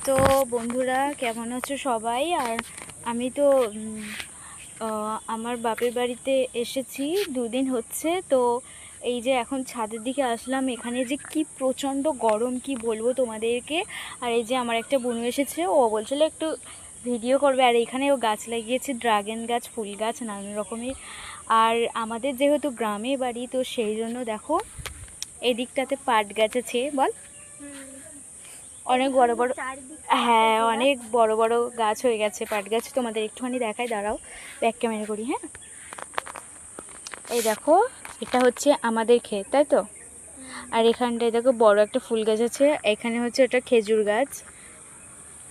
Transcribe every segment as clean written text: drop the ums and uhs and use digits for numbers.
তো বন্ধুরা কেমন আছো সবাই? আর আমি তো আমার বাপের বাড়িতে এসেছি, দুদিন হচ্ছে। তো এই যে এখন ছাদের দিকে আসলাম, এখানে যে কি প্রচণ্ড গরম কি বলবো তোমাদেরকে। আর এই যে আমার একটা বোনু এসেছে, ও বলছিল একটু ভিডিও করবে। আর এখানে ও গাছ লাগিয়েছে, ড্রাগন গাছ, ফুল গাছ, নানান রকমের। আর আমাদের যেহেতু গ্রামে বাড়ি, তো সেই জন্য দেখো এদিকটাতে পাট গাছ আছে। বল, অনেক বড় বড়, হ্যাঁ অনেক বড় বড় গাছ হয়ে গেছে, পাট গাছ। তোমাদের একটুখানি দেখাই, দাঁড়াও ব্যাক ক্যামেরা করি। হ্যাঁ, এই দেখো এটা হচ্ছে আমাদের ক্ষেত, তাই তো। আর এখানটায় দেখো বড় একটা ফুল গাছ আছে, এখানে হচ্ছে ওটা খেজুর গাছ।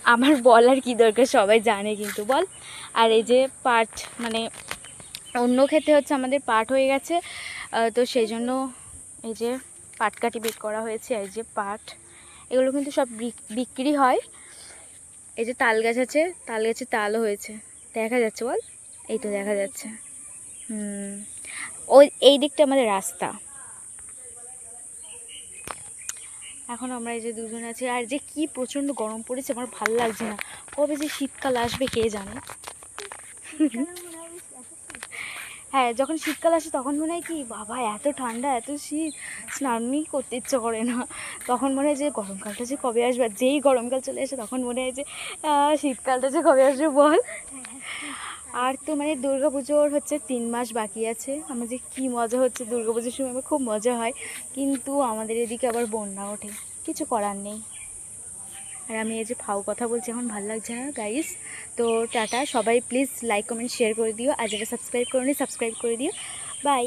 আমার বলার কি দরকার, সবাই জানে কিন্তু, বল। আর এই যে পাট, মানে অন্য ক্ষেতে হচ্ছে আমাদের পাট হয়ে গেছে, তো সেই জন্য এই যে পাট কাটি বের করা হয়েছে। এই যে পাট, এগুলো কিন্তু সব বিক্রি হয়। এই যে তাল গাছ আছে, তাল গাছে তালও হয়েছে, দেখা যাচ্ছে বল, এই তো দেখা যাচ্ছে। ওই এই দিকটা আমাদের রাস্তা। এখন আমরা এই যে দুজন আছি, আর যে কি প্রচণ্ড গরম পড়েছে, আমার ভাল লাগছে না। কবে যে শীতকাল আসবে কে জানে। হ্যাঁ, যখন শীতকাল আসে তখন মনে হয় কি বাবা এত ঠান্ডা, এত শীত, স্নানই করতে ইচ্ছে করে না। তখন মনে হয় যে গরমকালটা যে কবে আসবে। যেই গরমকাল চলে আসে তখন মনে হয় যে শীতকালটা যে কবে আসবে বল। আর তো মানে দুর্গাপুজোর হচ্ছে 3 মাস বাকি আছে। আমার যে কী মজা হচ্ছে, দুর্গাপুজোর সময় আমার খুব মজা হয়, কিন্তু আমাদের এদিকে আবার বন্যা ওঠে, কিছু করার নেই। আর আমি এই যে ফাও কথা বলছি, এখন ভালো লাগছে না গাইস। তো টাটা, সবাই প্লিজ লাইক কমেন্ট শেয়ার করে দিও, আর যারা সাবস্ক্রাইব করোনি সাবস্ক্রাইব করে দিও। বাই।